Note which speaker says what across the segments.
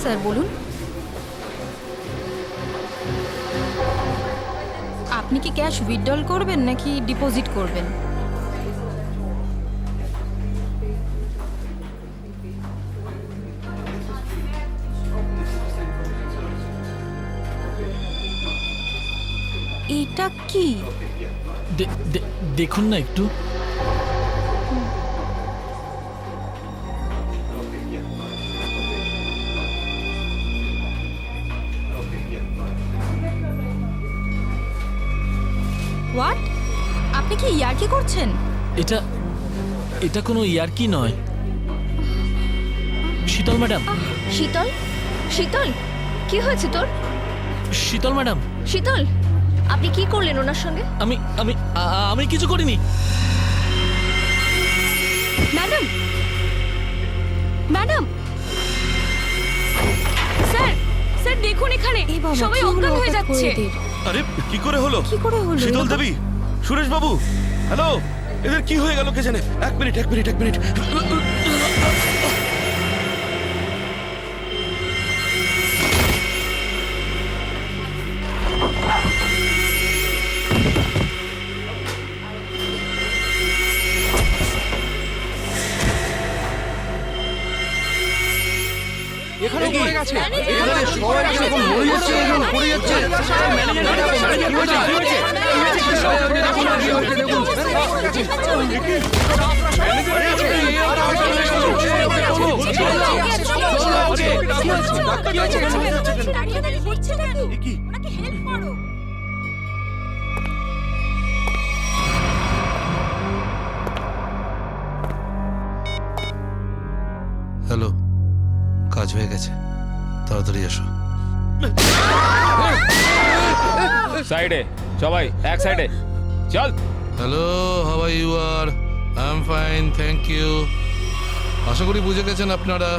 Speaker 1: Sir বলুন। আপনি কি ক্যাশ উইথড্রল করবেন নাকি ডিপোজিট করবেন? এটা কি?
Speaker 2: দেখুন না একটু।
Speaker 1: হোয়াট? আপনি কি ইয়ার্কি করছেন?
Speaker 2: এটা এটা কোনো ইয়ার্কি নয়। শীতল ম্যাডাম,
Speaker 3: শীতল, শীতল, কি হয়েছে তোর?
Speaker 2: শীতল ম্যাডাম,
Speaker 3: শীতল, আপনি কি করলেন ওনার সঙ্গে?
Speaker 2: আমি আমি আমি কিছু করিনি।
Speaker 3: ম্যাডাম, ম্যাডাম, স্যার, স্যার দেখুন এখানে
Speaker 1: এই বাবা,
Speaker 3: সবাই
Speaker 1: কি হলো
Speaker 3: অজ্ঞান হয়ে
Speaker 1: হঠাৎ করে
Speaker 3: যাচ্ছে।
Speaker 1: এদের?
Speaker 4: আরে কি করে হলো?
Speaker 1: কি করে হলো?
Speaker 4: শীতল দেবী, সুরেশ বাবু, হ্যালো, এদের কি হয়ে গেল কে জানে? এক মিনিট।
Speaker 5: এখানে পড়ে গেছে, এখানে সবাই এরকম মরে যাচ্ছে, এরকম পড়ে যাচ্ছে।
Speaker 6: হ্যালো, কাজ হয়ে গেছে, তাড়াতাড়ি এসো।
Speaker 7: সাইডে সবাই, এক সাইডে চল।
Speaker 6: Hello, how are you? আর I am fine, thank you. আশা করি বুঝে গেছেন আপনারা।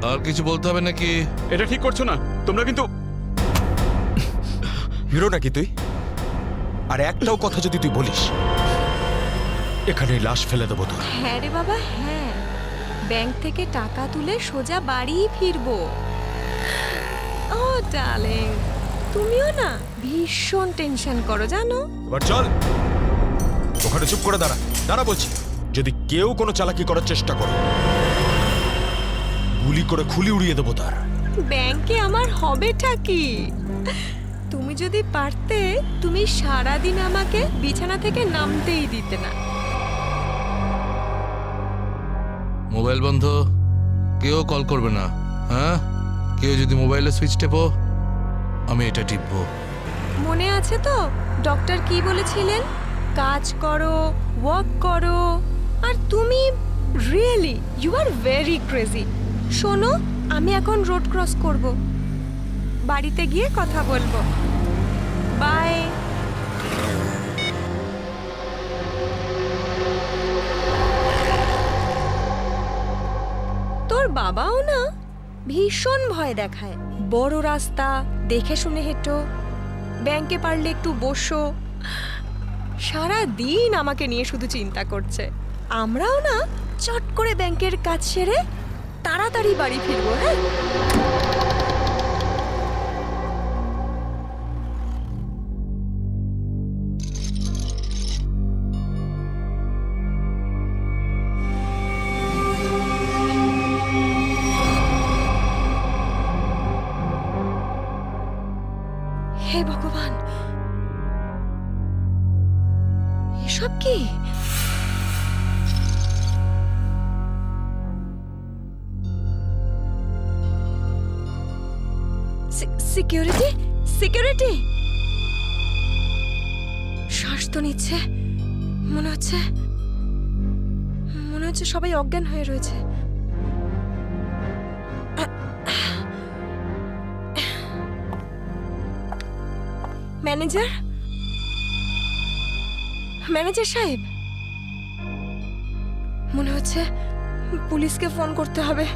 Speaker 6: আর কিছু বলতে হবে নাকি?
Speaker 5: এটা ঠিক করছো না তোমরা কিন্তু।
Speaker 8: হিরো নাকি তুই? আর একটাও কথা যদি তুই বলিস, এখানে লাশ ফেলে দেবো তোর।
Speaker 3: হ্যাঁ রে বাবা, হ্যাঁ, ব্যাংক থেকে টাকা তুলে সোজা বাড়ি ফিরবো। ও ডার্লিং, তুমিও না ভীষণ টেনশন করো জানো।
Speaker 8: এবার চল, ওখানে চুপ করে দাঁড়া বলছি। যদি কেউ কোনো চালাকি করার চেষ্টা করে, গুলি করে খুলি উড়িয়ে দেবো তার।
Speaker 3: ব্যাংকে আমার হবেটা কি? তুমি যদি পারতে, তুমি সারাদিন আমাকে বিছানা থেকে নামতেই দিতে না।
Speaker 6: মোবাইল বন্ধ, কেউ কল করবে না। হ্যাঁ, কেউ যদি মোবাইলে সুইচ টেপো, আমি এটা টিপবো।
Speaker 3: মনে আছে তো ডক্টর কি বলেছিলেন? কাজ করো, ওয়ার্ক করো। আর তুমি really you are very crazy. শোনো, আমি এখন রোড ক্রস করব, বাড়িতে গিয়ে কথা বলবো। বাই। তোর বাবাও না ভীষণ ভয় দেখায়। বড় রাস্তা দেখে শুনে হেঁটো, ব্যাংকে পারলে একটু বসো। সারা দিন আমাকে নিয়ে শুধু চিন্তা করছে। আমরাও না চট করে ব্যাংকের কাজ সেরে তাড়াতাড়ি বাড়ি ফিরবো। হ্যাঁ, হে ভগবান, এসব কি? Security, security. শ্বাস তো নিচ্ছে, মনে হচ্ছে সবাই অজ্ঞান হয়ে রয়েছে। ম্যানেজার, ম্যানেজার সাহেব, মনে হচ্ছে পুলিশকে ফোন করতে হবে।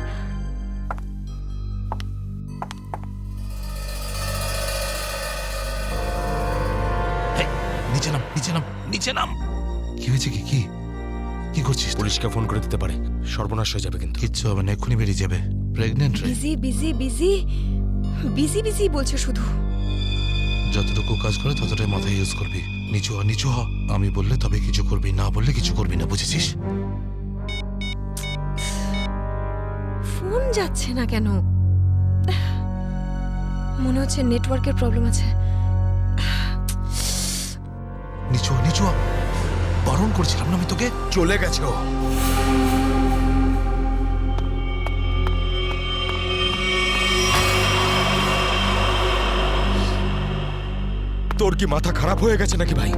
Speaker 8: নিচে নাম,
Speaker 6: নিচে নাম, নিচে নাম। কি হয়েছে? কি কি কি করছিস?
Speaker 8: পুলিশকে ফোন করে দিতে পারে, সর্বনাশ হয়ে যাবে কিন্তু।
Speaker 6: কিচ্ছু হবে না, এক্ষুনি বেরিয়ে যাবে। প্রেগনেন্ট রে।
Speaker 3: Busy busy busy busy busy বলছে শুধু।
Speaker 6: যতটুকু কাজ করে ততটাই মাথায় ইউজ করবি। নিচু হ, নিচু হ। আমি বললে তবে কিছু করবি, না বললে কিছু করবি না, বুঝেছিস?
Speaker 3: ফোন যাচ্ছে না কেন? মনে হচ্ছে নেটওয়ার্কের প্রবলেম আছে।
Speaker 6: নিচু হ, নিচু হ। বারণ করছিলাম না আমি তোকে?
Speaker 8: চলে গেছে ও। তোর কি মাথা খারাপ হয়ে গেছে নাকি ভাই?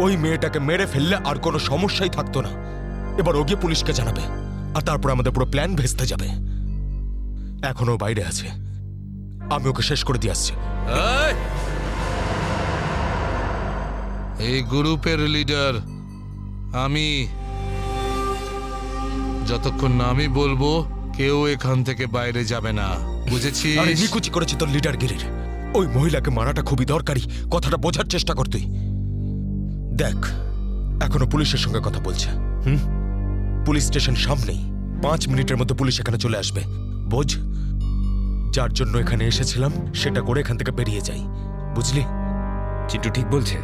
Speaker 8: ওই মেয়েটাকে মেরে ফেললে আর কোনো সমস্যাই থাকতো না। এবার ও গিয়ে পুলিশকে জানাবে, আর তারপর আমাদের পুরো প্ল্যান ভেস্তে যাবে। এখনো বাইরে আছে, আমি ওকে শেষ করে দিয়ে আসছি।
Speaker 6: এই! এই গ্রুপের লিডার আমি। যতক্ষণ না আমি বলবো কেউ এখান থেকে বাইরে যাবে না, বুঝেছিস?
Speaker 8: আরে নিকুচি করেছি তোর লিডারগিরির। ওই মহিলাকে মারাটা খুবই দরকারি, কথাটা বোঝার চেষ্টা কর তুই। দেখ, এখনো পুলিশের সঙ্গে কথা বলছে। পুলিশ স্টেশন সামনেই, 5 মিনিটের মধ্যে পুলিশ এখানে চলে আসবে। বোঝ, যার জন্য এখানে এসেছিলাম সেটা করে এখান থেকে বেরিয়ে যাই, বুঝলি?
Speaker 7: চিন্টু ঠিক বলছে,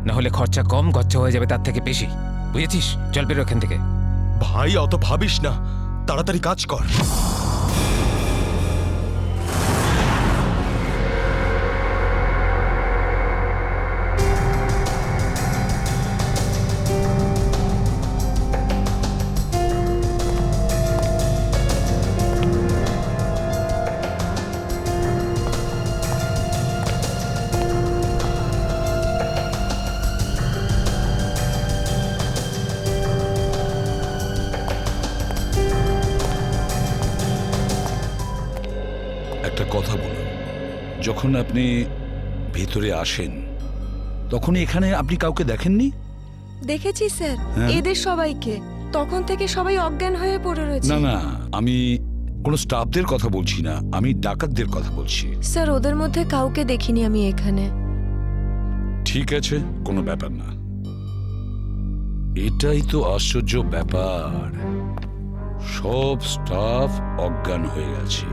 Speaker 7: না হলে খরচা কম, গচ্চা হয়ে যাবে তার থেকে বেশি, বুঝেছিস? চল বেরো এখান থেকে।
Speaker 8: ভাই অত ভাবিস না, তাড়াতাড়ি কাজ কর।
Speaker 9: একটা কথা বলুন, যখন আপনি ভিতরে আসেন তখন এখানে আপনি কাউকে দেখেননি?
Speaker 3: দেখেছি স্যার,
Speaker 9: হ্যাঁ।
Speaker 3: এদের সবাইকে। তখন থেকে সবাই অজ্ঞান হয়ে পড়ে রয়েছে।
Speaker 9: না না, আমি কোনো স্টাফদের কথা বলছি না, আমি ডাকাতদের কথা বলছি।
Speaker 3: স্যার, ওদের মধ্যে কাউকে দেখিনি আমি এখানে।
Speaker 9: ঠিক আছে, কোনো ব্যাপার না। এটাই তো আশ্চর্য ব্যাপার, সব স্টাফ অজ্ঞান হয়ে গেছে।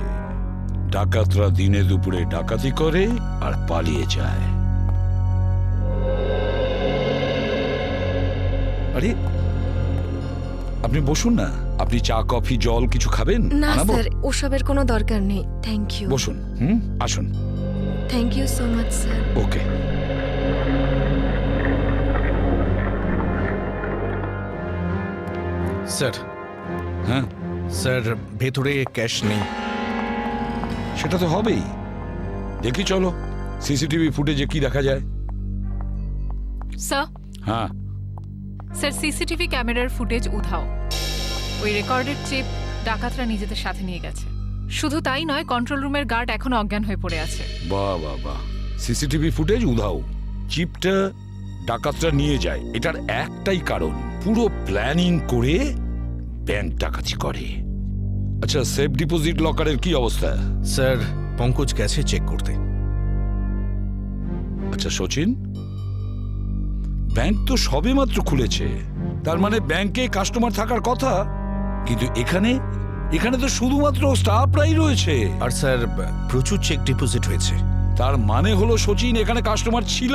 Speaker 9: ডাকাতরা দিনে দুপুরে ডাকাতি করে আর পালিয়ে যায়। আরে আপনি বসুন না, আপনি চা কফি জল কিছু খাবেন?
Speaker 3: না
Speaker 9: আনাবো?
Speaker 3: স্যার, ওসবের কোনো দরকার নেই। Thank you.
Speaker 9: বসুন, আসুন।
Speaker 3: Thank you so much sir.
Speaker 9: Okay.
Speaker 8: Sir,
Speaker 9: হ্যাঁ
Speaker 8: স্যার ভেতরে ক্যাশ নেই।
Speaker 9: সেটা তো হবেই। দেখি চলো সিসিটিভি ফুটেজে কি দেখা যায়।
Speaker 10: স্যার,
Speaker 9: হ্যাঁ
Speaker 10: স্যার সিসিটিভি ক্যামেরার ফুটেজ উধাও। ওই রেকর্ডের চিপ ডাকাতরা নিজেদের সাথে নিয়ে গেছে। শুধু তাই নয়, কন্ট্রোল রুমের গার্ড এখনো অজ্ঞান হয়ে পড়ে আছে।
Speaker 9: বাহ বাহ বাহ, সিসিটিভি ফুটেজ উধাও, চিপটা ডাকাতরা নিয়ে যায়, এটার একটাই কারণ, পুরো প্ল্যানিং করে ব্যাংক ডাকাতি করে। আচ্ছা, সেফ ডিপোজিট লকারের কি অবস্থা?
Speaker 8: স্যার পঙ্কজ গেছে চেক করতে।
Speaker 9: আচ্ছা সচিন, ব্যাংক তো সবেমাত্র খুলেছে, তার মানে ব্যাংকে কাস্টমার থাকার কথা, কিন্তু এখানে এখানে তো শুধুমাত্র স্টাফরাই রয়েছে।
Speaker 8: আর স্যার প্রচুর চেক ডিপোজিট হয়েছে।
Speaker 9: তার মানে হলো সচিন, এখানে কাস্টমার ছিল।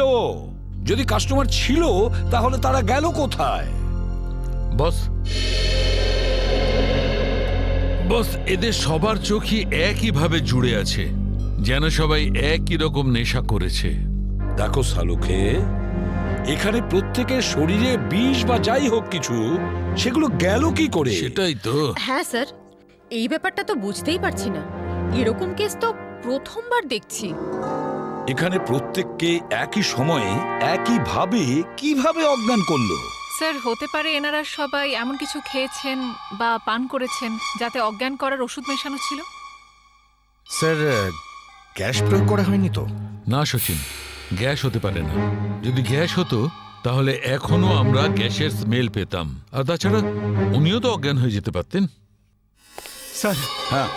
Speaker 9: যদি কাস্টমার ছিল তাহলে তারা গেল কোথায়?
Speaker 6: বস, বস, এদের সবার চোখই একইভাবে জুড়ে আছে, যেন সবাই একই রকম নেশা করেছে।
Speaker 9: দেখো সালুকে, এখানে প্রত্যেকের শরীরে বিষ বা যাই হোক কিছু, সেগুলো গেল কি করে?
Speaker 6: সেটাই তো।
Speaker 1: হ্যাঁ স্যার, এই ব্যাপারটা তো বুঝতেই পারছি না। এরকম কেস তো প্রথমবার দেখছি।
Speaker 9: এখানে প্রত্যেককে একই সময়ে একইভাবে কিভাবে অজ্ঞান করলো?
Speaker 10: স্যার, হতে পারে এনারা সবাই এমন কিছু খেয়েছেন বা পান করেছেন যাতে অজ্ঞান করার ওষুধ মেশানো ছিল।
Speaker 8: স্যার গ্যাস প্রয়োগ করা হয়নি তো?
Speaker 6: না সচিন, গ্যাস হতে পারে না। যদি গ্যাস হতো তাহলে এখনো আমরা গ্যাসের স্মেল পেতাম, আর তাছাড়া উনিও তো অজ্ঞান হয়ে যেতে পারতেন।
Speaker 5: স্যার,
Speaker 9: হ্যাঁ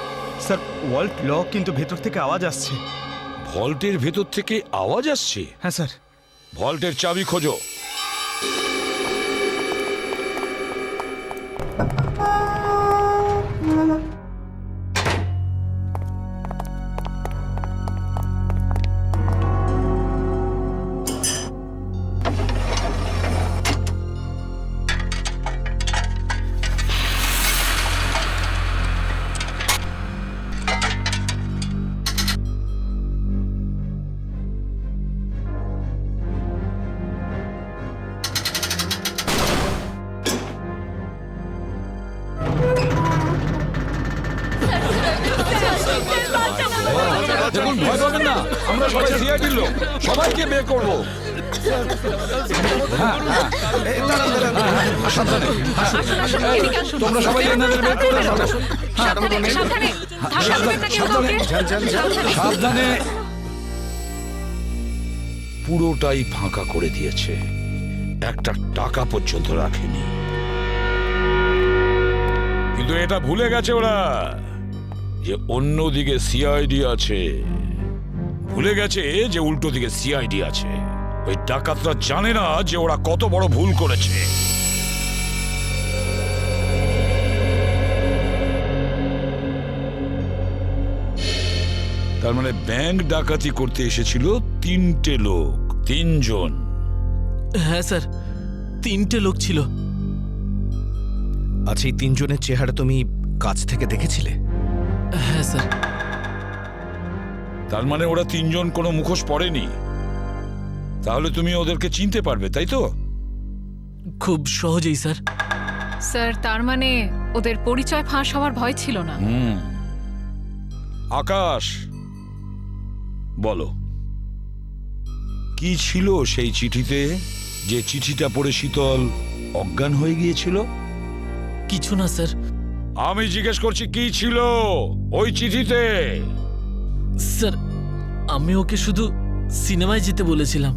Speaker 5: স্যার ওয়াল্ট লক, কিন্তু ভেতর থেকে আওয়াজ আসছে।
Speaker 9: ভল্টের ভেতর থেকে আওয়াজ আসছে?
Speaker 5: হ্যাঁ স্যার।
Speaker 9: ভল্টের চাবি খোঁজো।
Speaker 5: দেখুন, ভয় পাবেন না, আমরা সবাই সিআইডির লোক, সবাইকে বের করবো। তোমরা সবাই এনাদের বের করে দাও।
Speaker 9: সাবধানে। পুরোটাই ফাঁকা করে দিয়েছে, একটা টাকা পর্যন্ত রাখেনি। কিন্তু এটা ভুলে গেছে ওরা যে অন্যদিকে সিআইডি আছে। ভুলে গেছে যে উল্টো দিকে সিআইডি আছে। ওই ডাকাতরা জানে না যে ওরা কত বড় ভুল করেছে। তার মানে ব্যাংক ডাকাতি করতে এসেছিল 3টে লোক, 3 জন।
Speaker 2: হ্যাঁ স্যার, 3টে লোক ছিল।
Speaker 5: আচ্ছা, এই 3 জনের চেহারা তুমি কাছ থেকে দেখেছিলে?
Speaker 2: হ্যাঁ স্যার।
Speaker 9: তার মানে ওরা 3 জন কোনো মুখোশ পরেনি। তাহলে তুমি ওদেরকে চিনতে পারবে, তাই তো?
Speaker 2: খুব সহজেই স্যার।
Speaker 10: স্যার, তার মানে ওদের পরিচয় ফাঁস হওয়ার ভয় ছিল না।
Speaker 9: আকাশ, বলো কি ছিল সেই চিঠিতে, যে চিঠিটা পড়ে শীতল অজ্ঞান হয়ে গিয়েছিল?
Speaker 2: কিছু না স্যার।
Speaker 9: আমি জিজ্ঞেস করছি কি ছিল ওই চিঠিতে?
Speaker 2: স্যার, আমি ওকে শুধু সিনেমায় যেতে বলেছিলাম।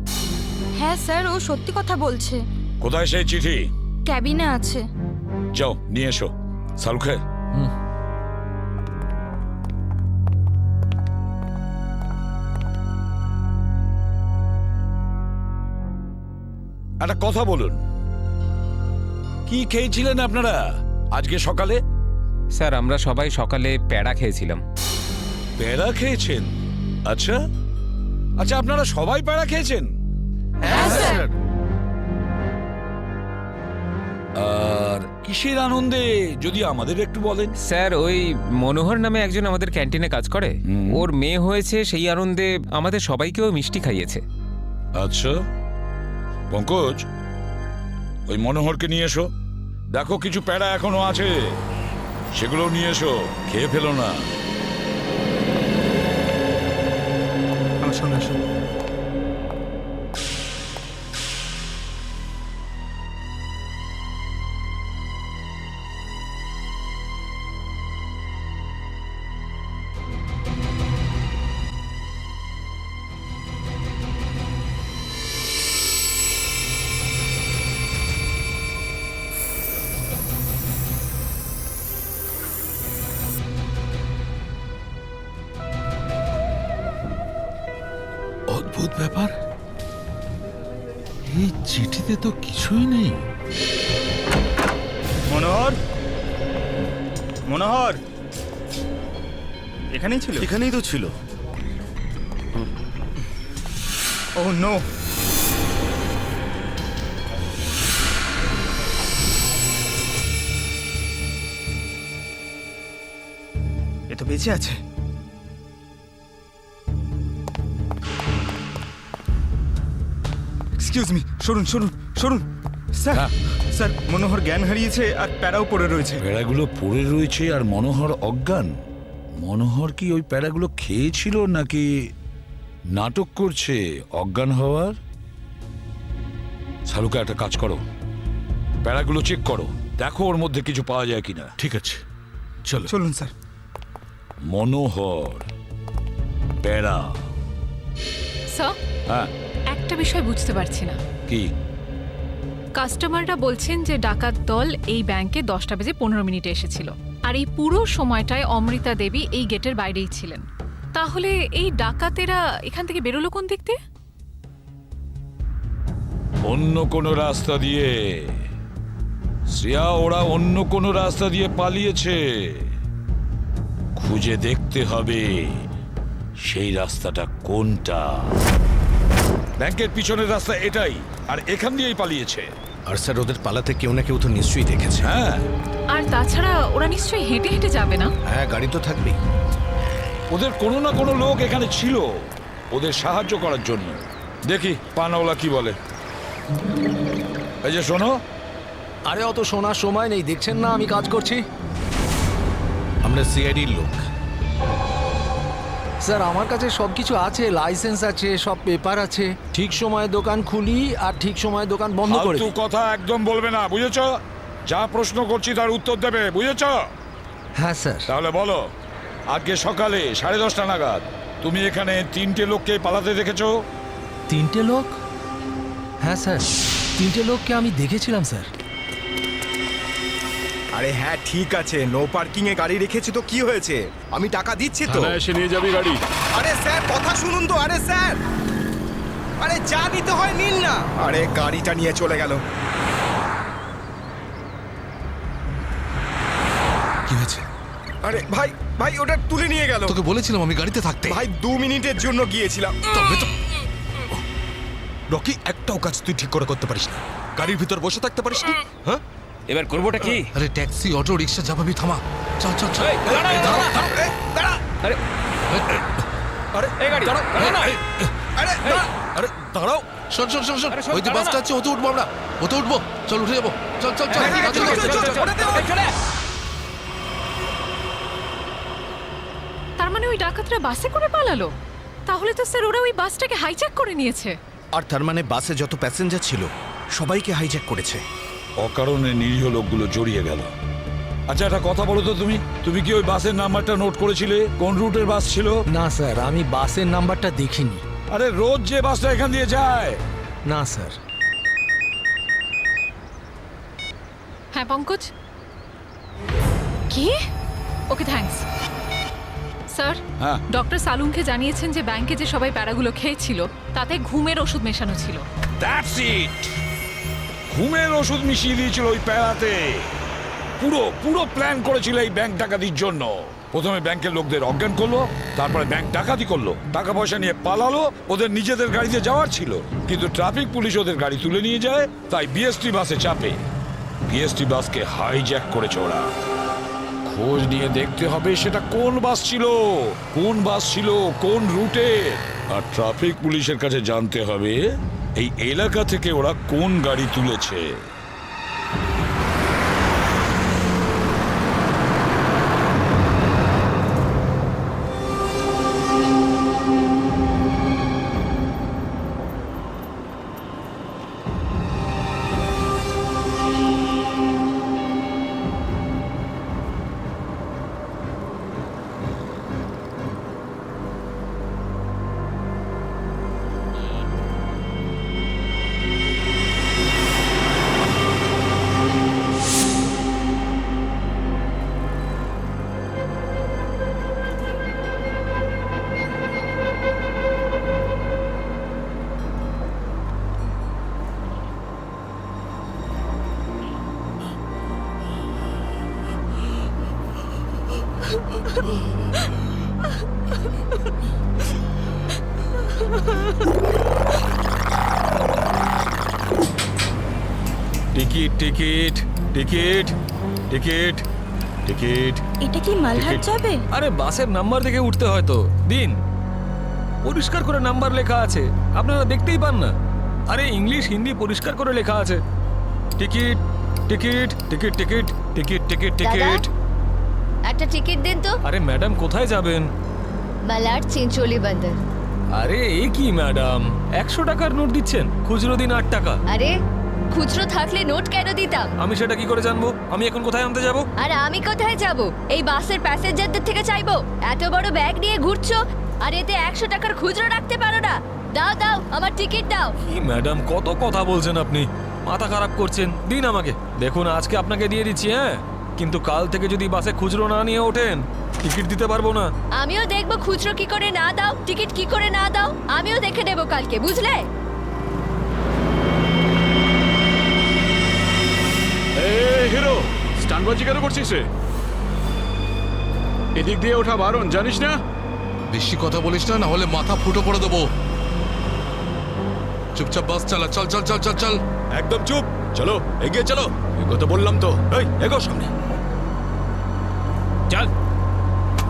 Speaker 11: হ্যাঁ স্যার, ও সত্যি কথা বলছে।
Speaker 9: কোথায় সেই চিঠি?
Speaker 11: ক্যাবিনে আছে।
Speaker 9: যাও নিয়ে এসো। সালুখে, একটা কথা বলুন, কি খেয়েছিলেন আপনারা আজকে সকালে?
Speaker 7: স্যার, আমরা সবাই সকালে প্যাড়া খেয়েছিলাম।
Speaker 9: প্যাড়া খেয়েছেন? আচ্ছা আচ্ছা, আপনারা সবাই প্যাড়া খেয়েছেন? আর কিসের আনন্দে যদি আমাদের একটু বলেন?
Speaker 7: স্যার, ওই মনোহর নামে একজন আমাদের ক্যান্টিনে কাজ করে, ওর মেয়ে হয়েছে, সেই আনন্দে আমাদের সবাইকেও মিষ্টি খাইয়েছে।
Speaker 9: আচ্ছা পঙ্কজ, ওই মনোহরকে নিয়ে এসো। দেখো কিছু প্যাড়া এখনো আছে, সেগুলো নিয়ে এসো, খেয়ে ফেলো না।
Speaker 5: আসুন আসুন।
Speaker 9: অদ্ভুত ব্যাপার, এই চিঠিতে তো কিছুই নেই।
Speaker 5: মনোহর, মনোহর এখানেই ছিল?
Speaker 4: এখানেই তো ছিল।
Speaker 5: ও নো, এ তো বেঁচে আছে। এক্সকিউজ মি, সরুন সরুন সরুন। স্যার, স্যার, মনোহর জ্ঞান হারিয়েছে আর প্যারাও পড়ে রয়েছে।
Speaker 9: প্যাড়াগুলো পড়ে রয়েছে আর মনোহর অজ্ঞান? মনোহর কি ওই প্যাড়াগুলো খেয়েছিল নাকি নাটক করছে অজ্ঞান হওয়ার? শালুকা, একটা কাজ করো, প্যাড়াগুলো চেক করো, দেখো ওর মধ্যে কিছু পাওয়া যায় কিনা। ঠিক আছে, চলো।
Speaker 5: চলুন স্যার।
Speaker 9: মনোহর, প্যাড়া।
Speaker 10: স্যার,
Speaker 9: হ্যাঁ,
Speaker 10: একটা বিষয় বুঝতে পারছি না।
Speaker 9: কি?
Speaker 10: কাস্টমাররা বলছেন যে ডাকাত দল এই ব্যাংকে 10টা বেজে 15 মিনিটে এসেছিল, আর এই পুরো সময়টায় অমৃতা দেবী এই গেটের বাইরেই ছিলেন। তাহলে এই ডাকাতেরা এখান থেকে বেরোলো কোন দিক দিয়ে?
Speaker 9: অন্য কোনো রাস্তা দিয়ে। শ্রেয়া, ওরা অন্য কোনো রাস্তা দিয়ে পালিয়েছে। খুঁজে দেখতে হবে সেই রাস্তাটা কোনটা। ব্যাংকের পিছনের রাস্তা এটাই, আর এখান দিয়েই পালিয়েছে।
Speaker 5: আর স্যার ওদের পালাতে কেউ না কেউ তো নিশ্চয়ই দেখেছে।
Speaker 9: হ্যাঁ,
Speaker 10: আর তাছাড়া ওরা নিশ্চয়ই হেঁটে হেঁটে যাবে না।
Speaker 5: হ্যাঁ, গাড়ি তো থাকবেই।
Speaker 9: ওদের কোনো না কোনো লোক এখানে ছিল ওদের সাহায্য করার জন্য। দেখি পানাওয়ালা কি বলে। এই যে শোনো,
Speaker 5: আরে অত শোনার সময় নেই, দেখছেন না আমি কাজ করছি। আমরা সিআইডির লোক। স্যার আমার কাছে সব কিছু আছে, লাইসেন্স আছে, সব পেপার আছে। ঠিক সময়ে দোকান খুলি আর ঠিক সময়ে দোকান বন্ধ করে
Speaker 9: ফালতু
Speaker 5: দিই।
Speaker 9: কথা একদম বলবে না, বুঝেছো? যা প্রশ্ন করছি তার উত্তর দেবে, বুঝেছো?
Speaker 5: হ্যাঁ স্যার।
Speaker 9: তাহলে বলো, আজকে সকালে 10:30 নাগাদ তুমি এখানে 3টে লোককে পালাতে দেখেছো?
Speaker 5: 3টে লোক? হ্যাঁ স্যার, 3টে লোককে আমি দেখেছিলাম স্যার।
Speaker 12: আরে হ্যাঁ ঠিক আছে, নো পার্কিং এ গাড়ি রেখেছি তো কি হয়েছে? আমি টাকা দিচ্ছি তো।
Speaker 4: এসে নিয়ে যাবি গাড়ি।
Speaker 12: আরে স্যার কথা শুনুন তো। আরে স্যার, আরে যা নিতে হয় নিন না। আরে গাড়িটা নিয়ে চলে গেল।
Speaker 6: কি হয়েছে?
Speaker 12: আরে ভাই ভাই ওটা তুলে নিয়ে গেল।
Speaker 6: তোকে বলেছিলাম আমি গাড়িতে থাকতে।
Speaker 12: ভাই 2 মিনিটের জন্য গিয়েছিলাম।
Speaker 6: তবে তো
Speaker 8: রকি, একটাও কাজ তুই ঠিক করে করতে পারিস না। গাড়ির ভিতর বসে থাকতে পারিস না? হ্যাঁ,
Speaker 7: এবার করবোটা কি?
Speaker 6: আরে ট্যাক্সি, অটো, রিক্সা যা ভাবি থামা। চল চল চল।
Speaker 12: দাঁড়া।
Speaker 7: আরে
Speaker 8: আরে
Speaker 7: এই গাড়ি
Speaker 8: দাঁড়াও,
Speaker 12: আরে দাঁড়া।
Speaker 8: আরে দাঁড়াও।
Speaker 6: শোন শোন শোন শোন,
Speaker 7: আরে শোন,
Speaker 6: ওই যে
Speaker 7: দাঁড়া
Speaker 6: বাসটা
Speaker 7: না।
Speaker 6: আছে, ওতে উঠবো আমরা। ওতে উঠবো, চল উঠে যাবো। চল চল চল।
Speaker 12: হ্যাঁ,
Speaker 6: চল, চল, চল, চল, চল, চল।
Speaker 10: তার মানে ওই ডাকাতরা বাসে করে পালালো? তাহলে তো স্যার ওরা ওই বাসটাকে হাইজ্যাক করে নিয়েছে।
Speaker 5: আর তার মানে বাসে যত প্যাসেঞ্জার ছিল সবাইকে হাইজ্যাক করেছে।
Speaker 9: অকারণে নিরীহ লোকগুলো জড়িয়ে গেল। আচ্ছা, একটা কথা বলো তো, তুমি কি ওই বাসের নাম্বারটা নোট করেছিলে? কোন রুটের বাস ছিল?
Speaker 5: না স্যার, আমি বাসের নাম্বারটা দেখিনি।
Speaker 9: আরে রোজ যে বাসটা এখান দিয়ে যায়।
Speaker 5: না স্যার।
Speaker 10: হ্যাঁ পঙ্কজ, কি? Okay thanks sir.
Speaker 9: হ্যাঁ,
Speaker 10: ডক্টর সালুনকে জানিয়েছেন যে ব্যাংকে যে সবাই প্যারাগুলো খেয়েছিল তাতে ঘুমের ওষুধ মেশানো ছিল।
Speaker 9: That's it. ঘুমের ওষুধ মিশিয়ে দিয়েছিল ওই প্যারাতে। পুরো প্ল্যান করেছিল এই ব্যাংক ডাকাতির জন্য। প্রথমে ব্যাংকের লোকদের অজ্ঞান করলো, তারপরে ব্যাংক ডাকাতি করলো, টাকা পয়সা নিয়ে পালালো। ওদের নিজেদের গাড়িতে যাওয়ার ছিল, কিন্তু ট্রাফিক পুলিশ ওদের গাড়ি তুলে নিয়ে যায়, তাই বিএসটি বাসে চাপে। বিএসটি বাসকে হাইজ্যাক করেছে ওরা। খোঁজ নিয়ে দেখতে হবে সেটা কোন বাস ছিল, কোন রুটে। আর ট্রাফিক পুলিশের কাছে জানতে হবে এই এলাকা থেকে ওরা কোন গাড়ি তুলেছে।
Speaker 5: Ticket ticket ticket ticket ticket.
Speaker 11: এটা কি মালহাট যাবে?
Speaker 5: আরে বাসের নাম্বার দেখে উঠতে হয় তো। দিন, পরিষ্কার করে নাম্বার লেখা আছে, আপনারা দেখতেই পান না? আরে ইংলিশ হিন্দি পরিষ্কার করে লেখা আছে। Ticket ticket ticket ticket ticket ticket ticket.
Speaker 11: একটা টিকিট দিন তো।
Speaker 5: আরে ম্যাডাম কোথায় যাবেন?
Speaker 11: মালাড চিঞ্চলি বন্দর।
Speaker 5: আরে এ কি ম্যাডাম, 100 টাকার নোট দিচ্ছেন, খুচরো দিন 8 টাকা।
Speaker 11: আরে খুচরো থাকলে নোট কেন দিতাম?
Speaker 5: আমি সেটা কি করে জানবো? আমি এখন কোথায় আনতে যাব?
Speaker 11: আর আমি কোথায় যাব? এই বাসের প্যাসেঞ্জারদের থেকে চাইবো? এত বড় ব্যাগ নিয়ে ঘুরছো আর এতে 100 টাকার খুচরো রাখতে পারো না? দাও দাও, আমার টিকিট দাও।
Speaker 5: কি ম্যাডাম, কত কথা বলছেন আপনি, মাথা খারাপ করছেন। দিন আমাকে। দেখুন আজকে আপনাকে দিয়ে দিচ্ছি, হ্যাঁ, কিন্তু কাল থেকে যদি বাসে খুচরো না নিয়ে ওঠেন টিকিট দিতে পারবো না।
Speaker 11: আমিও দেখবো খুচরো কি করে না দাও, টিকিট কি করে না দাও, আমিও দেখে নেবো কালকে, বুঝলে?
Speaker 9: স্টানবাজি কেন করছিস রে? এদিক দিয়ে ওঠা বারণ, জানিস না?
Speaker 6: বেশি কথা বলিস না, না হলে মাথা ফুটো করে দেবো। চুপচাপ বাস চালা, চল চল চল চল চল।
Speaker 8: একদম চুপ, চলো এগিয়ে চলো। এগো তো বললাম তো, এই এগো সামনে।
Speaker 7: চল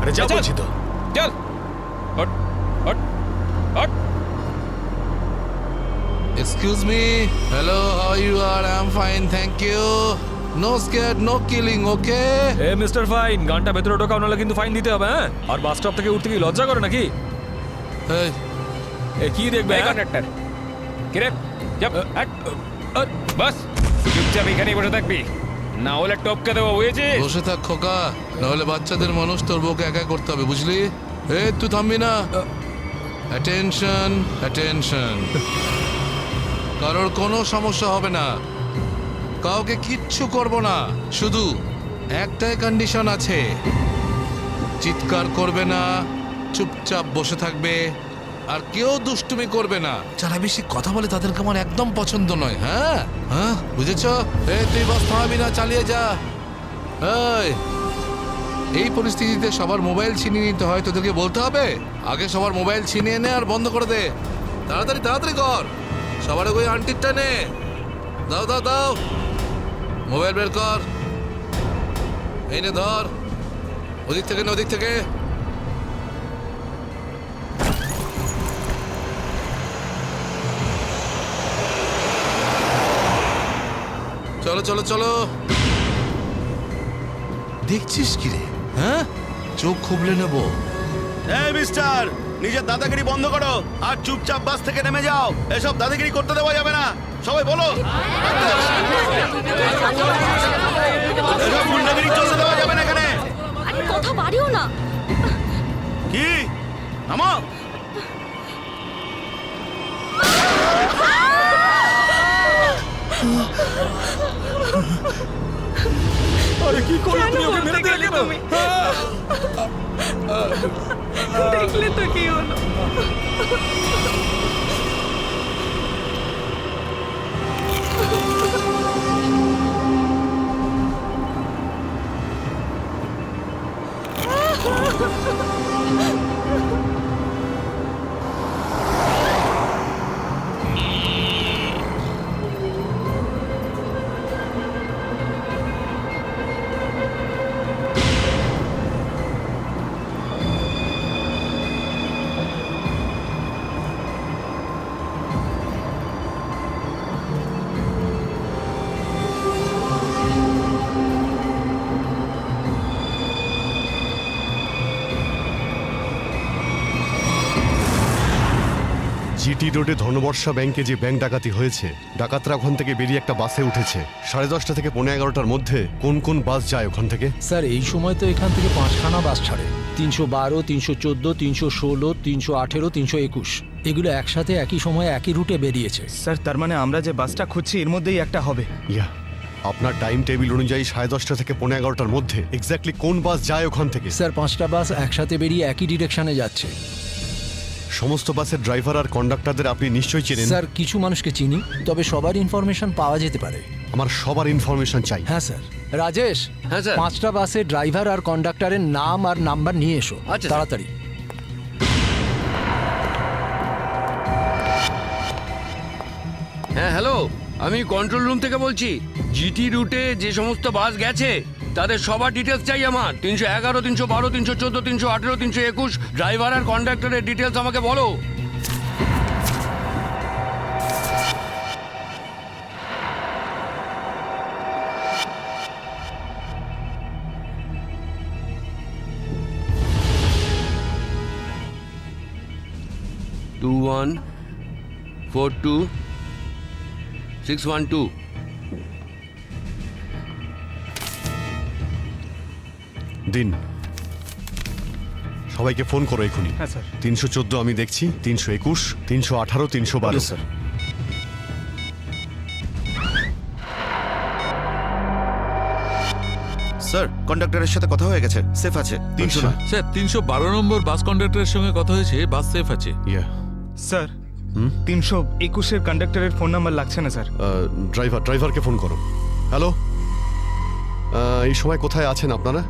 Speaker 8: আরে যা
Speaker 7: চল।
Speaker 8: বলছি তো।
Speaker 7: চল hot hot hot.
Speaker 6: Excuse me. Hello, how you are? I'm fine, thank you. No scared, no killing, okay?
Speaker 5: A mister fine, গানটা ভেতরে ঢোকাও, নাহলে কিন্তু ফাইন দিতে হবে। হ্যাঁ, আর বাস স্টপ থেকে উঠতে কি লজ্জা করে নাকি?
Speaker 6: Hey,
Speaker 5: এ কি দেখবে
Speaker 7: এই কন্ডাক্টর কিরে যাব হট বাস চুপচাপ এখানেই বসে থাকবি, না হলে টপকে দেবো, বুঝেছিস?
Speaker 6: বসে থাক খোকা, নাহলে বাচ্চাদের মানুষ তোর বউকে একা করতে হবে, বুঝলি? এই তুই থামবি না। Attention, attention. কারোর কোনো সমস্যা হবে না, কাউকে কিচ্ছু করব না। শুধু একটাই কন্ডিশন আছে, চিৎকার করবে না, চুপচাপ বসে থাকবে, আর কেউ দুষ্টুমি করবে না। যারা বেশি কথা বলে তাদেরকে আমার একদম পছন্দ নয়। হ্যাঁ হ্যাঁ, বুঝেছ? এই তুই বাস থামাবি না, চালিয়ে যা। এই পরিস্থিতিতে সবার মোবাইল ছিনিয়ে নিতে হয়, তোদেরকে বলতে হবে? আগে সবার মোবাইল ছিনিয়ে নে আর বন্ধ করে দে। তাড়াতাড়ি তাড়াতাড়ি কর, সবার ওই আন্টিরটা নে। দাও দাও দাও, মোবাইল বের কর। এই নে ধর, ওদিক থেকে না ওদিক থেকে। চলো চলো চলো। দেখছিস কি রে? হ্যাঁ, চোখ খুবলে নেবো।
Speaker 4: এই মিস্টার, নিজের দাদাগিরি বন্ধ করো আর চুপচাপ বাস থেকে নেমে যাও। এসব দাদাগিরি করতে দেওয়া যাবে না, সবাই বলো। এসব গুন্ডাগিরি চলতে দেওয়া যাবে না এখানে।
Speaker 11: আরে কথা বাড়িও না।
Speaker 4: কি নামো।
Speaker 5: আরে কি করলে তুমি? ওকে মেরে দিলে কেন?
Speaker 3: দেখলে তো কি হলো।
Speaker 13: জিটি রোডে ধনবর্ষা ব্যাংকে যে ব্যাংক ডাকাতি হয়েছে, ডাকাতরা ওখান থেকে বেরিয়ে একটা বাসে উঠেছে। 10:30 থেকে 11:15টার মধ্যে কোন কোন বাস যায় ওখান থেকে?
Speaker 14: স্যার এই সময় তো এখান থেকে 5খানা বাস ছাড়ে, 312, 314, 316, 318, 321। এগুলো একসাথে একই সময়ে একই রুটে বেরিয়েছে।
Speaker 12: স্যার তার মানে আমরা যে বাসটা খুঁজছি এর মধ্যেই একটা হবে।
Speaker 13: ইয়া, আপনার টাইম টেবিল অনুযায়ী 10:30 থেকে 11:15টার মধ্যে এক্স্যাক্টলি কোন বাস যায় ওখান থেকে?
Speaker 14: স্যার 5টা বাস একসাথে বেরিয়ে একই ডিরেকশনে যাচ্ছে।
Speaker 13: সমস্ত বাসের ড্রাইভার আর কন্ডাক্টরদের আপনি নিশ্চয়ই চেনেন?
Speaker 14: স্যার কিছু মানুষকে চিনি, তবে সবার ইনফরমেশন পাওয়া যেতে পারে।
Speaker 13: আমার সবার ইনফরমেশন চাই।
Speaker 14: হ্যাঁ স্যার। রাজেশ,
Speaker 2: হ্যাঁ স্যার।
Speaker 14: 5টা বাসের ড্রাইভার আর কন্ডাক্টরের নাম আর নাম্বার নিয়ে এসো তাড়াতাড়ি।
Speaker 15: হ্যাঁ হ্যালো, আমি কন্ট্রোল রুম থেকে বলছি। জিটি রুটে যে সমস্ত বাস গেছে তাদের সবার ডিটেলস চাই আমার। 311, 312, 314, 318, 321 ড্রাইভার আর কন্ডাক্টরের ডিটেলস আমাকে বলো। টু 1 4 2 6 1 2।
Speaker 13: দিন, সবাইকে ফোন করো এখনই।
Speaker 12: হ্যাঁ স্যার।
Speaker 13: 314 আমি দেখছি, 321, 318, 312।
Speaker 12: স্যার।
Speaker 4: স্যার, কন্ডাক্টরের সাথে কথা হয়ে গেছে, সেফ আছে। 300 না।
Speaker 2: স্যার 312 নম্বর বাস কন্ডাক্টরের সঙ্গে কথা হয়েছে, বাস সেফ আছে।
Speaker 13: ইয়া,
Speaker 12: স্যার 321-এর কন্ডাক্টরের ফোন নাম্বার লাগছে না স্যার।
Speaker 13: ড্রাইভারকে ফোন করো। হ্যালো এই সময় কোথায় আছেন আপনারা?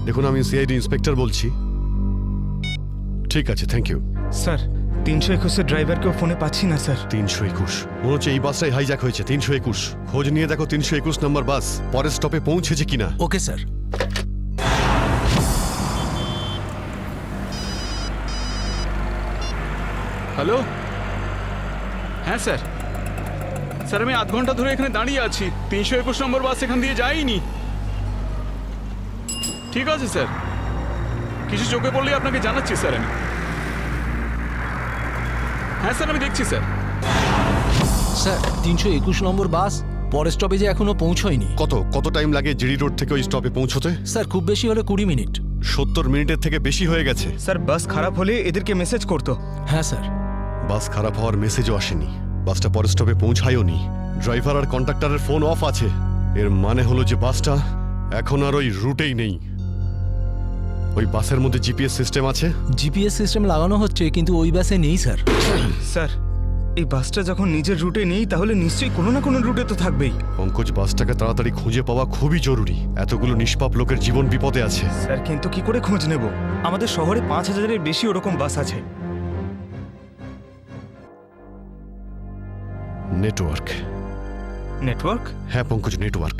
Speaker 13: দেখুন, আমি সিআইডি ইন্সপেক্টর বলছি। ঠিক আছে, থ্যাংক ইউ।
Speaker 12: স্যার 321-এর ড্রাইভারকেও ফোনে পাচ্ছি না স্যার।
Speaker 13: 321 মনে হচ্ছে এই বাসটাই হাইজ্যাক হয়েছে। 321 খোঁজ নিয়ে দেখো 321 নম্বর বাস পরের স্টপে পৌঁছেছে কিনা।
Speaker 14: Okay sir.
Speaker 16: হ্যালো, হ্যাঁ স্যার। স্যার আমি 8 ঘন্টা ধরে এখানে দাঁড়িয়ে আছি। 321 নম্বর বাস এখান দিয়ে যায়নি। ঠিক আছে স্যার, কিছু চোখে পড়লেই আপনাকে জানাচ্ছি স্যার আমি। হ্যাঁ স্যার, আমি দেখছি স্যার।
Speaker 14: স্যার 321 নম্বর বাস পরের স্টপেজে এখনো পৌঁছয়নি।
Speaker 13: কত টাইম লাগে জিডি রোড থেকে ওই স্টপে পৌঁছতে?
Speaker 14: স্যার খুব বেশি হলে 20 মিনিট।
Speaker 13: 70 মিনিটের থেকে বেশি হয়ে গেছে।
Speaker 12: স্যার বাস খারাপ হলে এদেরকে মেসেজ করতো।
Speaker 14: হ্যাঁ স্যার।
Speaker 13: বাস খারাপ হওয়ার মেসেজও আসেনি, বাসটা পরের স্টপে পৌঁছায়ওনি। ড্রাইভার আর কন্ডাক্টরের ফোন অফ আছে। এর মানে হলো যে বাসটা এখন আর ওই রুটেই নেই। ওই বাসের মধ্যে জিপিএস সিস্টেম আছে?
Speaker 14: জিপিএস সিস্টেম লাগানো হচ্ছে, কিন্তু ওই বাসে নেই স্যার।
Speaker 12: স্যার এই বাসটা যখন নিজের রুটে নেই তাহলে নিশ্চয়ই কোনো না কোনো রুটে তো থাকবেই।
Speaker 13: পঙ্কজ, বাসটাকে তাড়াতাড়ি খুঁজে পাওয়া খুবই জরুরি। এতগুলো নিষ্পাপ লোকের জীবন বিপদে আছে।
Speaker 12: স্যার কিন্তু কি করে খোঁজ নেব? আমাদের শহরে 5000-এর বেশি ওরকম বাস আছে।
Speaker 13: নেটওয়ার্ক।
Speaker 12: নেটওয়ার্ক?
Speaker 13: হ্যাঁ পঙ্কজ, নেটওয়ার্ক।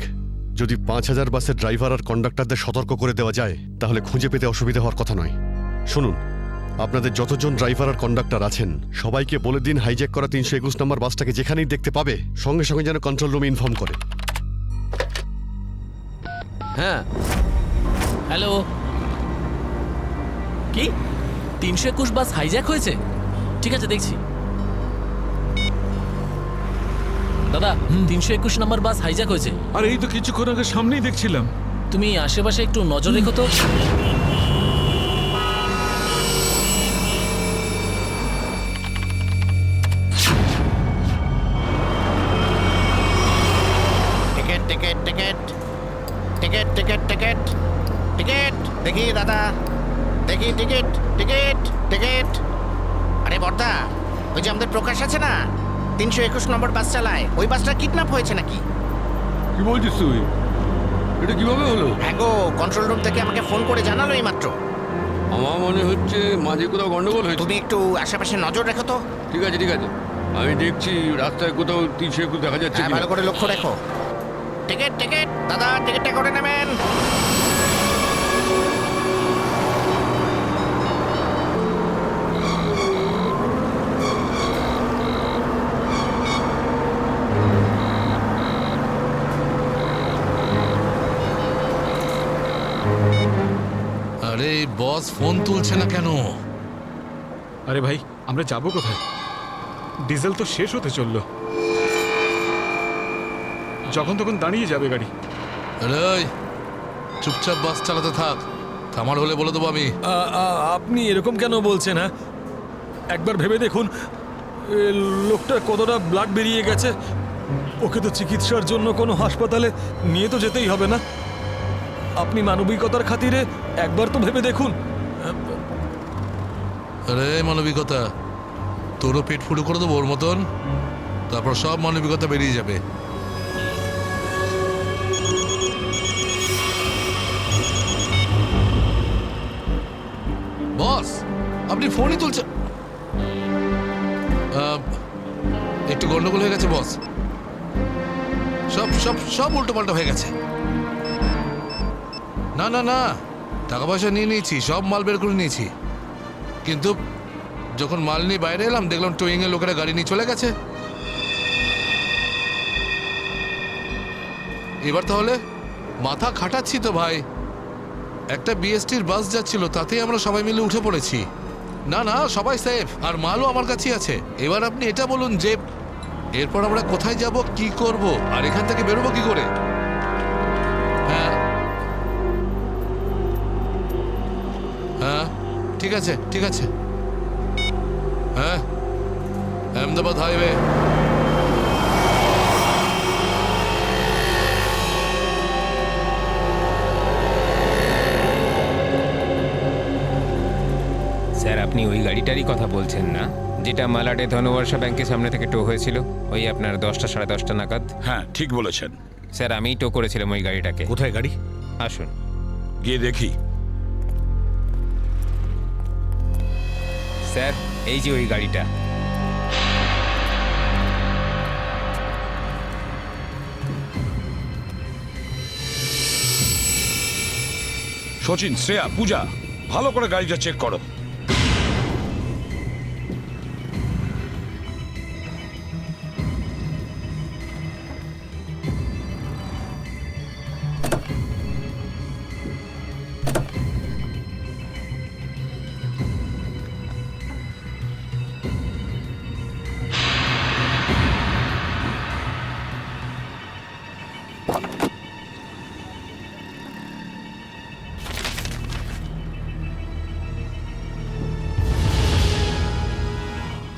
Speaker 13: যদি 5000 বাসের ড্রাইভার আর কন্ডাক্টরদের সতর্ক করে দেওয়া যায় তাহলে খুঁজে পেতে অসুবিধা হওয়ার কথা নয়। শুনুন, আপনাদের যতজন ড্রাইভার আর কন্ডাক্টর আছেন সবাইকে বলে দিন হাইজ্যাক করা 321 নম্বর বাসটাকে যেখানেই দেখতে পাবে সঙ্গে সঙ্গে যেন কন্ট্রোল রুমে ইনফর্ম করে।
Speaker 2: হ্যাঁ, হ্যালো। কি 321 বাস হাইজ্যাক হয়েছে? ঠিক আছে, দেখছি। দাদা, 321 নম্বর বাস হাইজ্যাক হয়েছে।
Speaker 9: আর এই তো কিছুক্ষণ আগে সামনেই দেখছিলাম।
Speaker 2: তুমি আশেপাশে একটু নজর রেখো তো।
Speaker 17: Ticket ticket ticket ticket ticket ticket ticket দেখি দাদা, দেখি টিকিট টিকিট টিকিট। আরে বর্দা, ওই যে আমাদের প্রকাশ আছে না, 321 নম্বর বাস চালায়, ওই বাসটা কিডন্যাপ হয়েছে নাকি?
Speaker 15: কি বলছিস তুই? এটা কিভাবে হলো?
Speaker 17: হ্যাঁ গো, কন্ট্রোল রুম থেকে আমাকে ফোন করে জানালো এই মাত্র।
Speaker 15: আমার মনে হচ্ছে মাঝে কোথাও গন্ডগোল হয়েছে।
Speaker 17: তুমি একটু আশেপাশে নজর রেখো তো।
Speaker 15: ঠিক আছে ঠিক আছে, আমি দেখছি রাস্তায় কোথাও 321 দেখা যাচ্ছে
Speaker 17: হ্যাঁ, ভালো করে লক্ষ্য রেখো। টিকিট টিকিট দাদা, টিকিটটা করে নেবেন।
Speaker 6: আরে বস ফোন তুলছে না কেন?
Speaker 16: আরে ভাই, আমরা যাবো কোথায়? ডিজেল তো শেষ হতে চললো। যখন তখন দাঁড়িয়ে যাবে গাড়ি।
Speaker 6: আরে চুপচাপ বাস চালাতে থাক, থামার হলে বলে দেবো আমি।
Speaker 14: আপনি এরকম কেন বলছেন? হ্যাঁ, একবার ভেবে দেখুন লোকটা কতটা ব্লাড বেরিয়ে গেছে। ওকে তো চিকিৎসার জন্য কোনো হাসপাতালে নিয়ে তো যেতেই হবে না? আপনি মানবিকতার খাতিরে একবার তো ভেবে দেখুন।
Speaker 6: আরে মানবিকতা, তোরও পেট ফুটো করে দেবো ওর মতন, তারপর সব মানবিকতা বেরিয়ে যাবে। বস, আপনি ফোনই তুলছেন। একটু গন্ডগোল হয়ে গেছে বস, সব সব সব উল্টো পাল্টা হয়ে গেছে। না না না, টাকা পয়সা নিয়ে নিয়েছি, সব মাল বের করে নিয়েছি, কিন্তু যখন মাল নিয়ে বাইরে এলাম দেখলাম টোয়িং এর লোকেরা গাড়ি নিয়ে চলে গেছে। এবার তাহলে মাথা খাটাচ্ছি তো ভাই। একটা বিএসটির বাস যাচ্ছিল, তাতেই আমরা সবাই মিলে উঠে পড়েছি। না না, সবাই সেফ, আর মালও আমার কাছেই আছে। এবার আপনি এটা বলুন যে এরপর আমরা কোথায় যাব, কি করব, আর এখান থেকে বেরোবো কি করে? হ্যাঁ হ্যাঁ, ঠিক আছে ঠিক আছে। হ্যাঁ, আহমেদাবাদ হাইওয়ে।
Speaker 7: স্যার, আপনি ওই গাড়িটারই কথা বলছেন না যেটা মালাডে ধনবর্ষা ব্যাংকের সামনে থেকে টো হয়েছিল? ওই আপনার 10টা সাড়ে 10টা নাগাদ।
Speaker 9: হ্যাঁ ঠিক বলেছেন।
Speaker 7: স্যার আমিই টো করেছিলাম ওই গাড়িটাকে।
Speaker 9: কোথায় গাড়ি?
Speaker 7: আসুন
Speaker 9: গিয়ে দেখি।
Speaker 7: স্যার এই যে ওই গাড়িটা।
Speaker 9: সচিন, শ্রেয়া, পূজা, ভালো করে গাড়িটা চেক করো।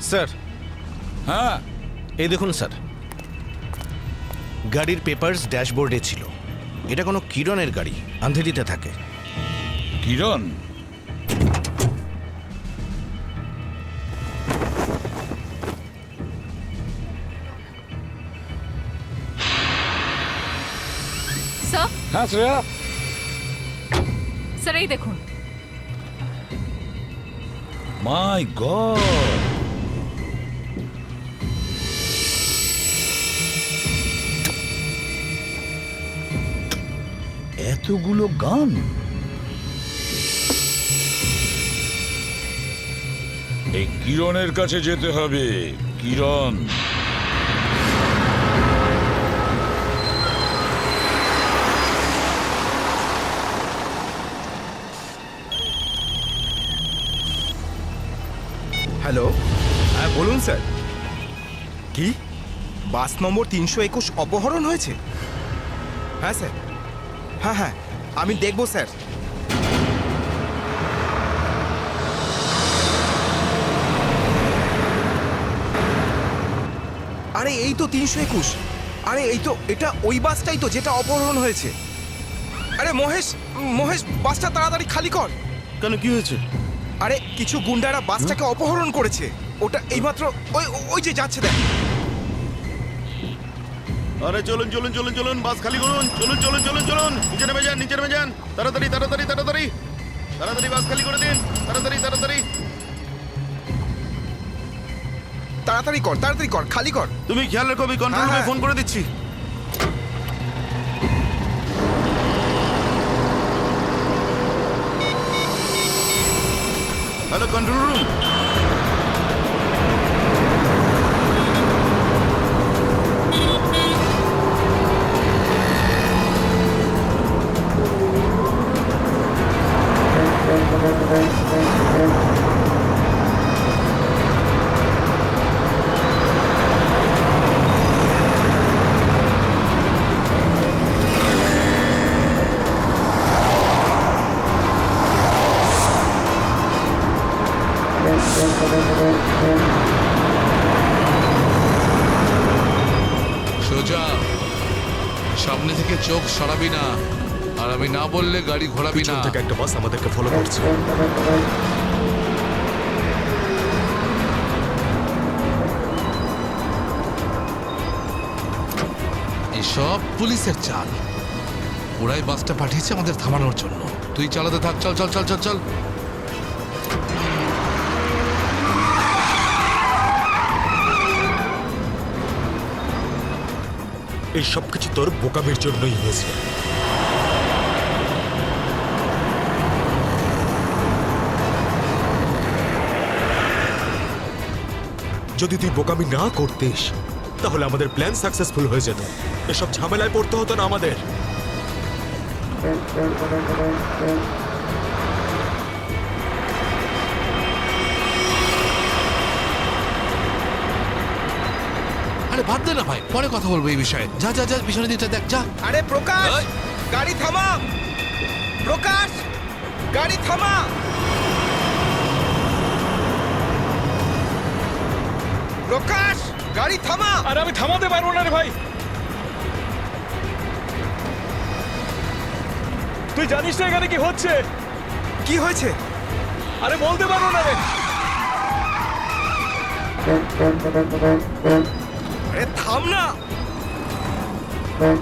Speaker 12: স্যার।
Speaker 9: হ্যাঁ,
Speaker 17: এই দেখুন স্যার, গাড়ির পেপারস ড্যাশবোর্ডে ছিল। এটা কোনো কিরণের গাড়ি, আন্ধেরিতে থাকে।
Speaker 9: কিরণ?
Speaker 10: স্যার,
Speaker 9: হ্যাঁ শ্রেয়া।
Speaker 10: স্যার এই দেখুন।
Speaker 9: মাই গড, এতগুলো গান! এই কিরণের কাছে যেতে হবে। কিরণ,
Speaker 12: হ্যালো, হ্যাঁ বলুন স্যার। কি বাস নম্বর 321 অপহরণ হয়েছে? হ্যাঁ স্যার, হ্যাঁ হ্যাঁ আমি দেখব স্যার। আরে এই তো 321। আরে এই তো, এটা ওই বাসটাই তো যেটা অপহরণ হয়েছে। আরে মহেশ, মহেশ বাসটা তাড়াতাড়ি খালি কর।
Speaker 4: কেন, কি হয়েছে?
Speaker 12: আরে কিছু গুন্ডারা বাসটাকে অপহরণ করেছে। ওটা এইমাত্র ওই ওই যে যাচ্ছে দেখ।
Speaker 4: আরে চলুন চলুন চলুন চলুন, বাস খালি করুন। চলুন চলুন চলুন চলুন, নিচে নেমে যান, নিচে নেমে যান। তাড়াতাড়ি তাড়াতাড়ি তাড়াতাড়ি তাড়াতাড়ি বাস খালি করে দিন। তাড়াতাড়ি তাড়াতাড়ি
Speaker 12: তাড়াতাড়ি কর, তাড়াতাড়ি কর, খালি কর।
Speaker 4: তুমি খেয়াল রাখো, আমি কন্ট্রোল রুমে ফোন করে দিচ্ছি। Hello control room.
Speaker 6: সোজা সামনে থেকে চোখ সরাবি না, আর আমি না বললে গাড়ি ঘোরাবি না।
Speaker 8: থেকে একটা বাস আমাদেরকে ফলো করছে।
Speaker 6: এসব পুলিশের চাল। ওরাই বাসটা পাঠিয়েছে আমাদের থামানোর জন্য। তুই চালাতে থাক, চল চল চল চল চল।
Speaker 8: এই সব কিছু তোর বোকামির জন্যই হয়েছে। যদি তুই বোকামি না করতিস তাহলে আমাদের প্ল্যান সাকসেসফুল হয়ে যেত। এসব ঝামেলায় পড়তে হতো না আমাদের।
Speaker 6: আরে বাদ দে না ভাই, পরে কথা বলবো এই বিষয়ে। যা যা যা, পিছনে দিতে দেখ, যা।
Speaker 12: আরে প্রকাশ, গাড়ি থামা। প্রকাশ, গাড়ি থামা। প্রকাশ, গাড়ি থামা।
Speaker 14: আরে আমি থামাতে পারবো না রে ভাই। তুই জানিস না এখানে কি হচ্ছে?
Speaker 12: কি হয়েছে?
Speaker 14: আরে বলতে পারবো না রে।
Speaker 12: আরে থাম না। Thank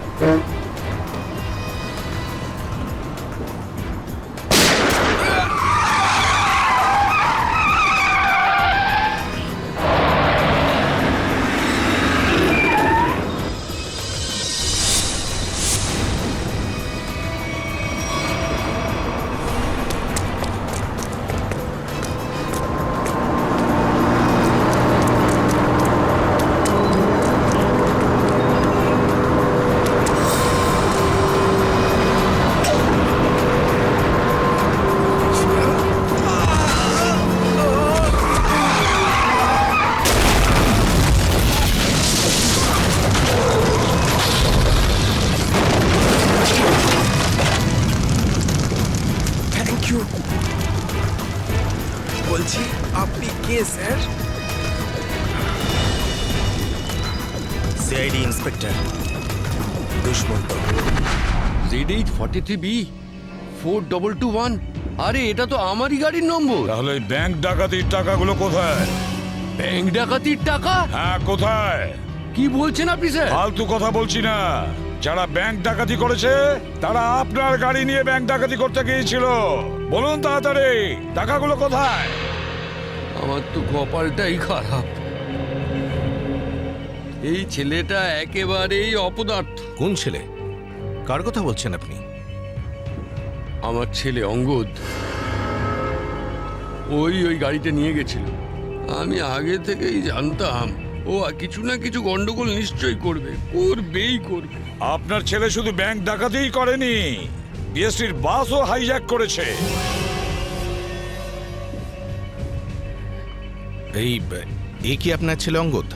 Speaker 12: you. বলছি আপনি কে sir?
Speaker 18: CID inspector Dushmant.
Speaker 15: Z843B 4221। আরে এটা তো আমারই গাড়ির নম্বর।
Speaker 9: তাহলে ব্যাংক ডাকাতির টাকাগুলো কোথায়?
Speaker 15: ব্যাংক ডাকাতির টাকা?
Speaker 9: হ্যাঁ, কোথায়?
Speaker 15: কি বলছেন আপনি স্যার?
Speaker 9: ফালতু কথা বলছি না। যারা ব্যাংক ডাকাতি করেছে তারা আপনার গাড়ি নিয়ে ব্যাংক ডাকাতি করতে গিয়েছিল। বলুন তাড়াতাড়ি, টাকাগুলো কোথায়?
Speaker 15: আমার তো কপালটাই খারাপ। এই ছেলেটা একেবারেই অপদার্থ।
Speaker 18: কোন ছেলে? কার কথা বলছেন আপনি?
Speaker 15: আমার ছেলে অঙ্গদ। ওই গাড়িটা নিয়ে গেছিল। আমি আগে থেকেই জানতাম ও কিছু না কিছু গন্ডগোল নিশ্চয়ই করবে, করবেই করবে।
Speaker 9: আপনার ছেলে শুধু ব্যাংক ডাকাতিই করেনি, বিএসটির বাসও হাইজ্যাক করেছে।
Speaker 18: এই কি আপনার ছেলে অঙ্গদ?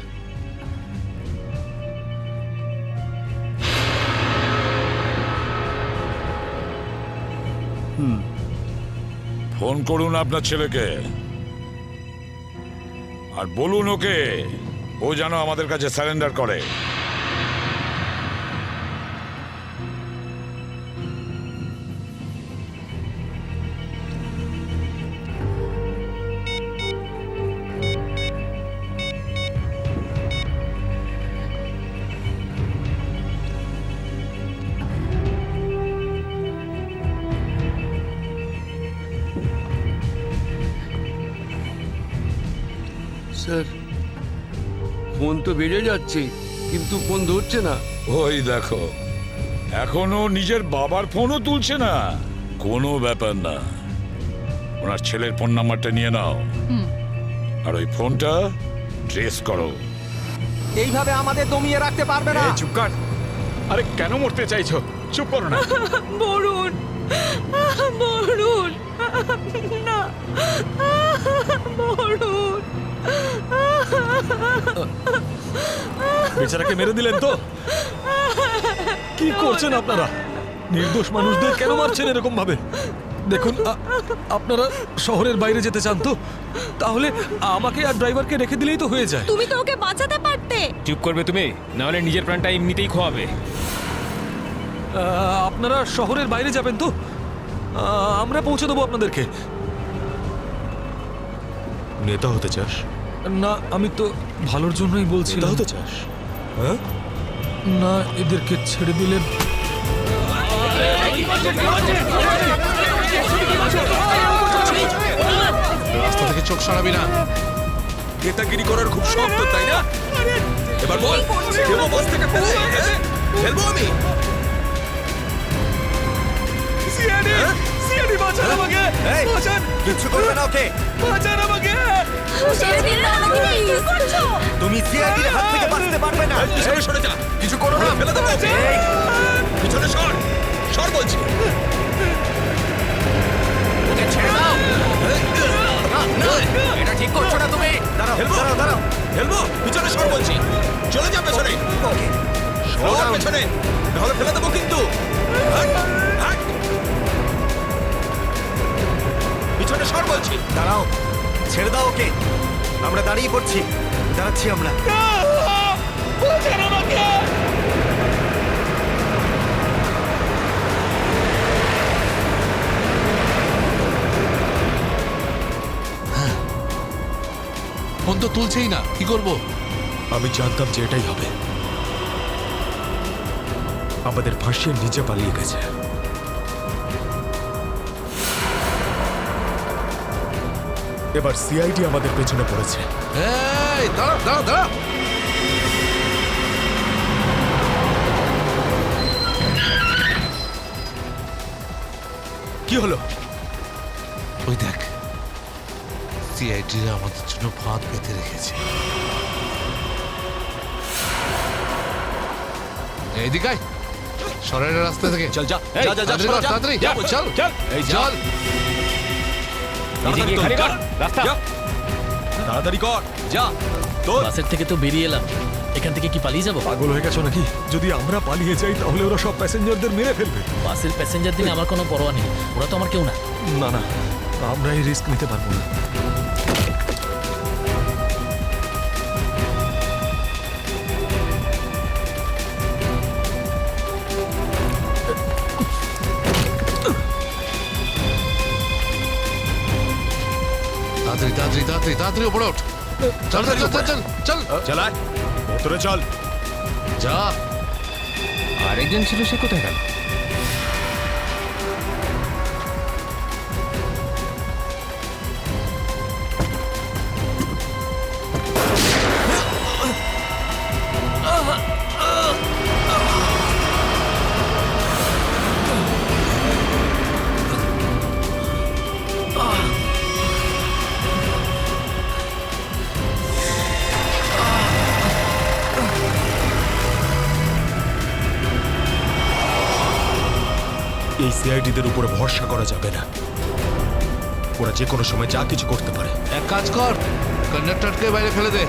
Speaker 9: ফোন করুন আপনার ছেলেকে আর বলুন ওকে ও যেন আমাদের কাছে সারেন্ডার করে।
Speaker 15: স্যার, ফোন তো বেজে যাচ্ছে কিন্তু ফোন ধরছে না।
Speaker 9: ওই দেখো, এখনো নিজের বাবার ফোনও তুলছে না। কোনো ব্যাপার না, ওনার ছেলের ফোন নাম্বারটা নিয়ে নাও আর ওই ফোনটা ট্রেস করো।
Speaker 12: এইভাবে আমাদের দমিয়ে রাখতে পারবে না।
Speaker 16: চুপ কর। আরে কেন মরতে চাইছো? চুপ করো না।
Speaker 3: বরুণ, বরুণ, না, বরুণ।
Speaker 14: বেচারাকে মেরে দিলেন তো? কি করছেন আপনারা? নির্দোষ মানুষদের কেন মারছেন এরকম ভাবে? দেখুন, আপনারা শহরের বাইরে যেতে চান তো তাহলে আমাকে আর ড্রাইভারকে রেখে দিলেই তো হয়ে যায়।
Speaker 3: তুমি তো ওকে বাঁচাতে পারতে।
Speaker 7: চুপ করবে তুমি, না হলে নিজের প্রাণটা এমনিতেই খোয়াবে।
Speaker 14: আপনারা শহরের বাইরে যাবেন তো? আমরা পৌঁছে দেবো আপনাদেরকে।
Speaker 8: নেতা হতে চাস?
Speaker 14: না, আমি তো ভালোর জন্যই বলছি।
Speaker 8: নেতা হতে চাস? হ্যাঁ,
Speaker 14: না, এদেরকে ছেড়ে দিলেন।
Speaker 6: রাস্তা থেকে চোখ সরাবি না।
Speaker 8: নেতাগিরি করার খুব শখ তো, তাই না? এবার বল, ফেলবো বাস থেকে ফেলে? ফেলবো আমি?
Speaker 14: সিআইডি বাঁচান আমাকে! বাঁচান!
Speaker 18: কিচ্ছু করবে না ওকে।
Speaker 14: বাঁচান আমাকে!
Speaker 18: তুমি সিআইডির হাত থেকে বাঁচতে পারবে না।
Speaker 8: সরে যা, কিছু করো না, ফেলে দেবো। পিছনে সর, সর বলছি।
Speaker 17: ওকে ছেড়ে দাও। না, এটা ঠিক করছো না তুমি।
Speaker 18: দাঁড়াও, দাঁড়াও, দাঁড়াও।
Speaker 8: ফেলবো, পিছনে সর বলছি। চলে যা পেছনে, সর পেছনে, নাহলে ফেলে দেবো কিন্তু। হাট, হাট। পিছনে সর বলছি।
Speaker 18: দাঁড়াও, ছেড়ে দাও ওকে। আমরা দাঁড়িয়ে পড়ছি, দাঁড়াচ্ছি আমরা।
Speaker 6: ফোন তো তুলছেই না, কি করব?
Speaker 8: আমি জানতাম যে এটাই হবে। আমাদের ফাঁসিয়ে নিচে পালিয়ে গেছে। এবার সিআইডি আমাদের পেছনে পড়েছে।
Speaker 6: এই দাঁড়া দাঁড়া দাঁড়া,
Speaker 8: কি হলো?
Speaker 6: ওই দেখ, সিআইডিরা আমাদের জন্য ফাঁদ পেতে রেখেছে। এইদিকে আয়, সরাইয়ের রাস্তা থেকে
Speaker 5: চল যা
Speaker 6: এই,
Speaker 5: যা যা
Speaker 6: তাড়াতাড়ি কর, তাড়াতাড়ি চল
Speaker 5: চল
Speaker 6: এই চল,
Speaker 7: এদিকে খালি কর রাস্তা।
Speaker 8: তাড়াতাড়ি কর, যা। তোর
Speaker 2: বাসের থেকে তো বেরিয়ে এলাম, এখান থেকে কি পালিয়ে যাবো?
Speaker 14: পাগল হয়ে গেছো নাকি? যদি আমরা পালিয়ে যাই তাহলে ওরা সব প্যাসেঞ্জারদের মেরে ফেলবে।
Speaker 2: বাসের প্যাসেঞ্জার দিনে আমার কোনো পরোয়া নেই, ওরা তো আমার কেউ না।
Speaker 14: না না, আমরা এই রিস্ক নিতে পারবো না।
Speaker 6: তাড়াতাড়ি তাড়াতাড়ি তাড়াতাড়ি তাড়াতাড়ি উপরে ওঠ, চল চল চল চল চল
Speaker 8: চালায়, ভেতরে চল।
Speaker 6: যা।
Speaker 7: আরেকজন ছিল, সে কোথায় গেল?
Speaker 8: এই সিআইডিদের উপরে ভরসা করা যাবে না, ওরা যে কোনো সময় যা কিছু করতে পারে।
Speaker 6: এক কাজ কর, কন্ডাক্টরকে বাইরে ফেলে দে।